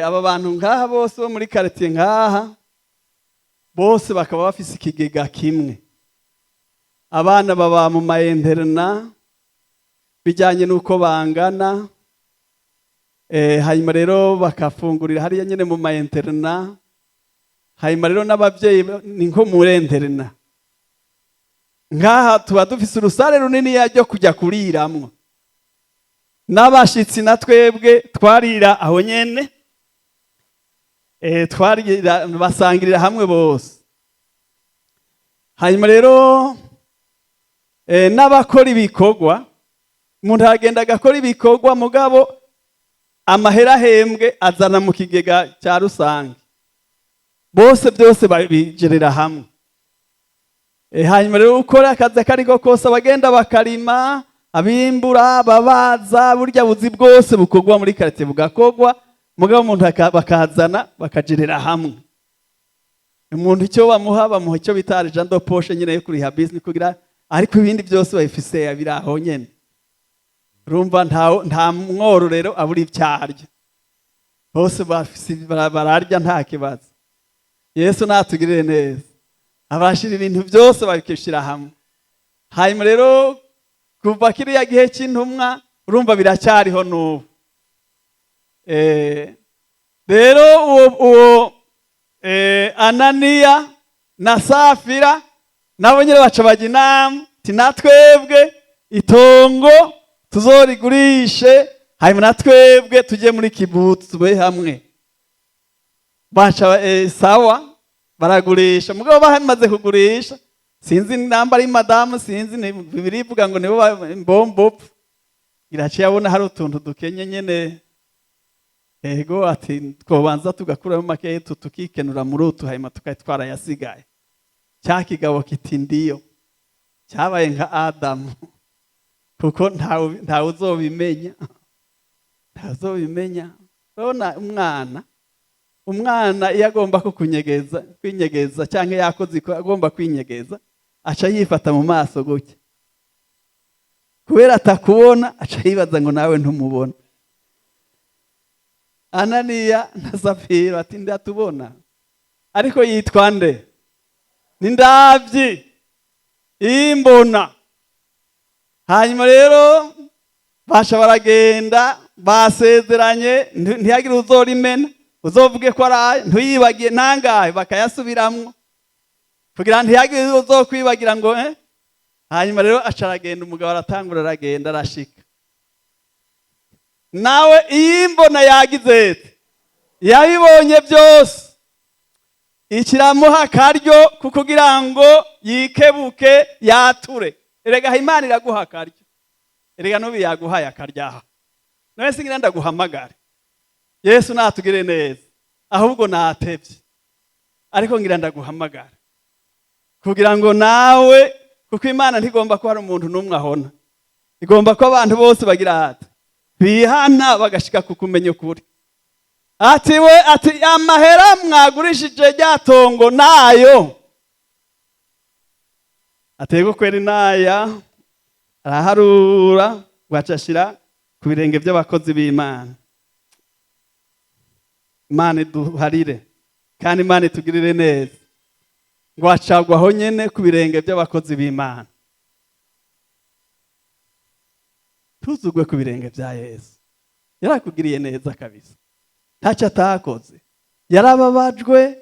Aba bantu ngaha bose bo muri quartier ngaha bose bakaba bafise ikigega kimwe. Abana baba mu mayenterna bijyanye nuko bangana, hanyuma rero bakafungurira hariya nyene mu mayenterna. Hanyuma rero n'abavyeyi ni nko mu renterna ngaha tuba dufise urusare runini yaryo kujya kuriramwo, n'abashitsi na twebwe twarira aho nyene, twarira basangirira hamwe bose. Hanyuma rero n'abakora ibikorwa, umuntu agenda agakora ibikorwa mugabo amahera ahembwe azana mu kigega cya rusange, bose byose babigerera hamwe. Hanyuma rero ukora akazi akariko kose, abagenda bakarima, abimbura, babaza, burya buzi bwose bukorwa muri quartier bugakogwa, mugabo umuntu bakazana bakagerera hamwe. Umuntu icyo bamuha icyo bita argent de poche nyine yo kuriha business kugira, ariko ibindi byose babifise abiraho nyene. Urumva nta mworo rero aburi ibyarya, bose bararya nta kibazo. Yesu natugirire neza, abashira ibintu byose babikishira hamwe. Hanyuma rero kuva kiriya gihe cy'intumwa urumva biracyariho n'ubu. Rero uwo Ananiya na Safira nabo nyine baca bajya inama ati natwebwe itongo tuzorigurishe, hanyuma natwebwe tujye muri kibutu tube hamwe. Baca sawa baragurisha, mugabo bamaze kugurisha, sinzi namba ari madamu, sinzi birivuga ngo nibo mbombo iraciye abona hari utuntu dukenye nyene. Ego ati twobanza tugakuramo make tukikenura muri utu, hanyuma tukayitwara yasigaye. Cya kigabo kiti ndiyo, cyabaye nka Adamu, kuko ntawe uzobimenya, ntazobimenya. Urabona umwana iyo agomba kwinyegeza cyangwa yakoze agomba kwinyegeza, aca yifata mu maso gutya, kubera atakubona aca yibaza ngo nawe ntumubona. Ananiya na Safira ati ndatubona, ariko yitwa nde? Ni Ndavyi imbona. Hanyuma rero basha baragenda, basezeranye ntihagire uzorimena, uzovuge ko araye, ntuyibagiye nangahe, bakayasubiramwo kugira ntihagire uzokwibagira ngo Hanyuma rero acaragenda, umugabo aratangura aragenda arashika nawe iyimbona yagize yabibonye byose ikiramuha akaryo kukugira ngo yikebuke yature. Erega Imana iraguha akaryo, erega nubi yaguhaye akaryaha none singira ndaguhamagare Yesu natugire neza ahubwo natevye, ariko ngira ndaguhamagara kugira ngo nawe, kuko Imana ntigomba ko hari umuntu numwe ahona, igomba ko abantu bose bagira hati bihana bagashika kukumenya ukuri. Ati amahera mwagurishije ryatongo nayo, atego kweri naya araharura gwacashira ku birenge by'abakozi b'Imana. Imana duharire kandi Imana tugirire neza, ngo acagwaho nyene ku birenge by'abakozi b'Imana. Tuzugwe ku birenge bya Yesu, yarakugiriye neza kabisa, ntacyo atakoze. Yarababajwe,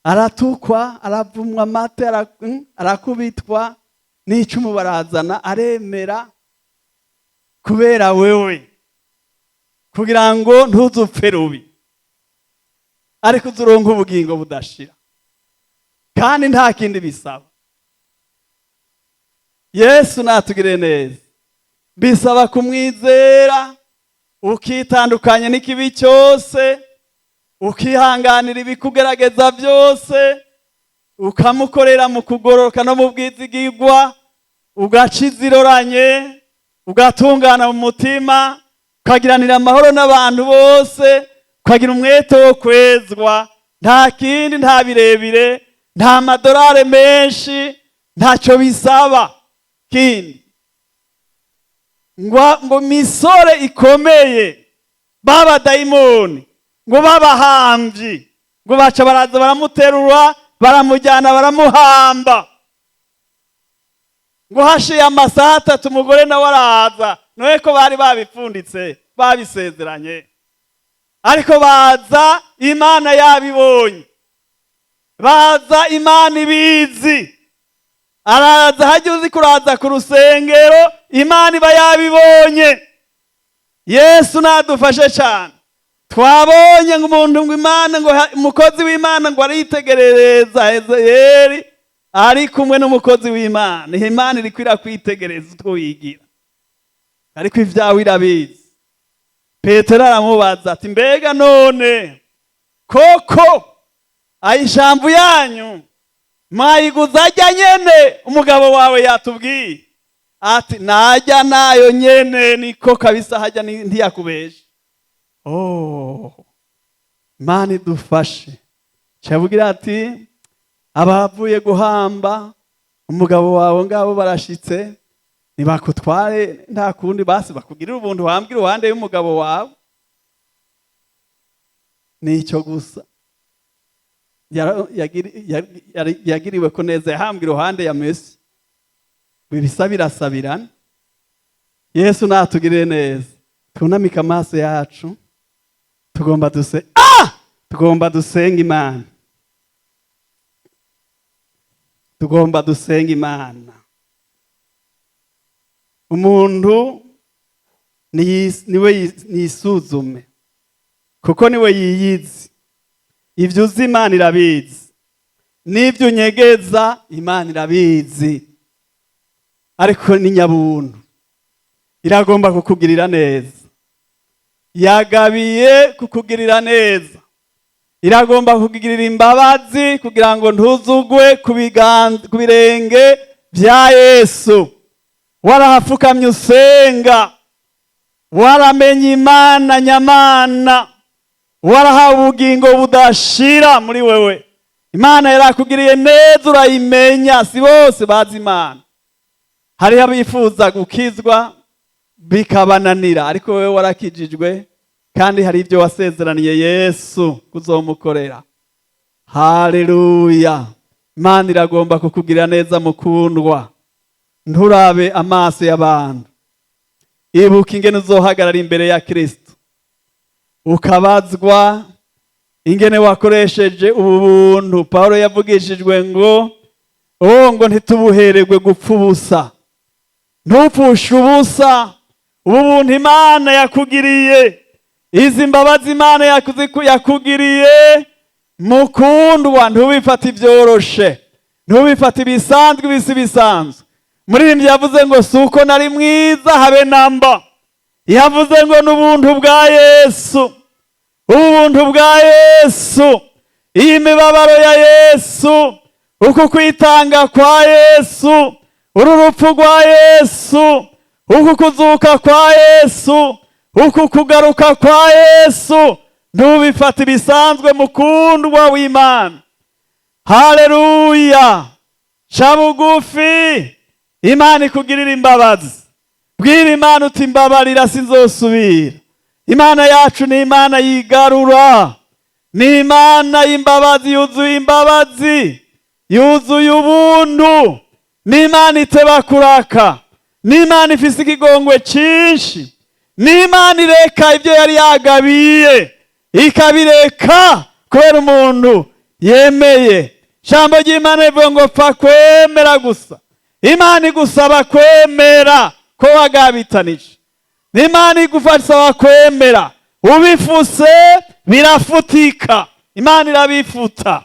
aratukwa, aravumwa amate, arakubitwa n'icumu barazana, aremera kubera wewe, kugira ngo ntuzupfe rubi, ariko uzuronka ubugingo budashira, kandi nta kindi bisaba. Yesu natugire neza, bisaba kumwizera, ukitandukanya n'ikibi cyose, ukihanganira ibikugerageza byose, ukamukorera mu kugororoka no mu bwizigirwa, ugaca iziroranye, ugatungana mu mutima, ukagiranira amahoro n'abantu bose, ukagira umwete wo kwezwa. Nta kindi, nta birebire, nta madorari menshi, ntacyo bisaba kindi. Ngo misore ikomeye baba dayimoni, ngo babahambyi, ngo baca baraza baramuterura, baramujyana baramuhamba. Ngo hashiye amasaha 3 umugore nawe araza, noye ko bari babipfunditse babisezeranye, ariko baza Imana yabibonye, baza Imana ibizi. Araza hajya uzi kuraza ku rusengero, Imana iba yabibonye. Yesu nadufashe cyane. Twabonye ngo umuntu ngo Imana, ngo umukozi w'Imana ngo aritegerereza Ezeyeli ari kumwe n'umukozi w'Imana. Imana iri kwira kwitegereza utwo yigira, ariko ivyawe irabizi. Petero aramubaza ati mbega none koko ayishambu yanyu mwayiguza ajya nyene umugabo wawe yatubwiye? Ati najya nayo nyene, niko kabisa, hajya ntiyakubesha. Imana idufashe. Cyavugira ati abavuye guhamba umugabo wawe ngabo barashitse, nibakutware nta kundi, basi bakugirira ubuntu wambwira uruhande y'umugabo wawe. Nicyo gusa yagiriwe ko neza, yahambira uruhande ya Mesi. Bibisa birasabirana. Yesu natugirire neza, tunamika amaso yacu, tugomba dusenga Imana, tugomba dusenga Imana. Umuntu niwe nisuzume, kuko niwe yiyizi. Ivyo uzi Imana irabizi, n'ivyo unyegeza Imana irabizi. Ariko ni nyabuntu, iragomba kukugirira neza, yagabiye kukugirira neza, iragomba kukugirira imbabazi kugira ngo ntuzugwe ku birenge bya Yesu. Warahafukamye usenga, waramenye Imana nyamana, warahawe ubugingo budashira muri wewe. Imana yarakugiriye neza, urayimenya. Si bose bazi Imana, hariho abifuza gukizwa bikabananira, ariko wewe warakijijwe, kandi hari ibyo wasezeraniye Yesu kuzomukorera. Haleluya. Imana iragomba kukugirira neza mukundwa, nturabe amaso y'abantu. Ibuka ingene uzohagarara imbere ya Kristo, ukabazwa ingene wakoresheje ubu buntu. Paulo yavugishijwe ngo ngo ntitubuhererwe gupfa ubusa. Ntupfushe ubusa ubu buntu Imana yakugiriye, izi mbabazi Imana yakugiriye, mukundwa, ntubifate ibyoroshe, ntubifate ibisanzwe, ibisi bisanzwe. Muririmbyi yavuze ngo suko nari mwiza habe namba, yavuze ngo n'ubuntu bwa Yesu, ubuntu bwa Yesu, iyi mibabaro ya Yesu, uku kwitanga kwa Yesu, uru rupfu rwa Yesu, uku kuzuka kwa Yesu, uku kugaruka kwa Yesu, ntubifate ibisanzwe mukundwa w'Imana. Haleluya! Ca bugufi, Imana ikugirira imbabazi. Bwira Imana uti mbabarira sinzosubira. Imana yacu ni Imana yigarura, ni Imana y'imbabazi, yuzuye imbabazi, yuzuye ubuntu, ni Imana iteba kuraka, ni Imana ifise ikigongwe cyinshi, ni Imana ireka ibyo yari yagabiye ikabireka kubera umuntu yemeye. Ijambo ry'Imana rivuga ngo pfa kwemera gusa. Imana igusaba kwemera ko wagabitanije, Imana igufasha kwemera, ubifuse birafutika, Imana irabifuta.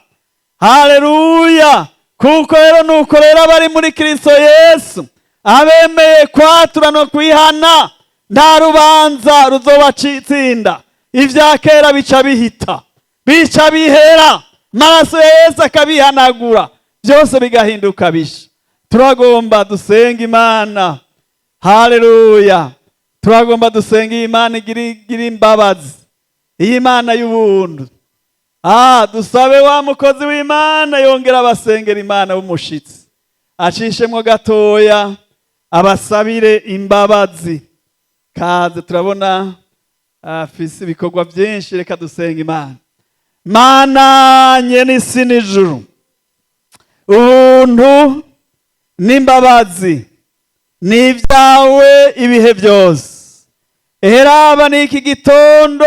Haleluya! Kuko rero nuko rero abari muri Kristo Yesu, abemeye kwatura no kwihana, nta rubanza ruzobacitsinda. Ivya kera bica bihita, bica bihera, maraso ya Yesu akabihanagura, byose bigahinduka bisha. Turagomba dusenga Imana. Haleluya! Turagomba dusenga Imana igira imbabazi, iyi Imana y'ubuntu. Dusabe wa mukozi w'Imana yongera abasengera Imana w'umushitsi, acishemwo gatoya abasabire imbabazi. Kaze turabona afise ibikorwa byinshi, reka dusenga Imana. Mana nyene isi n'ijuru, ubuntu n'imbabazi ni ibyawe ibihe byose. Eheraba n'iki gitondo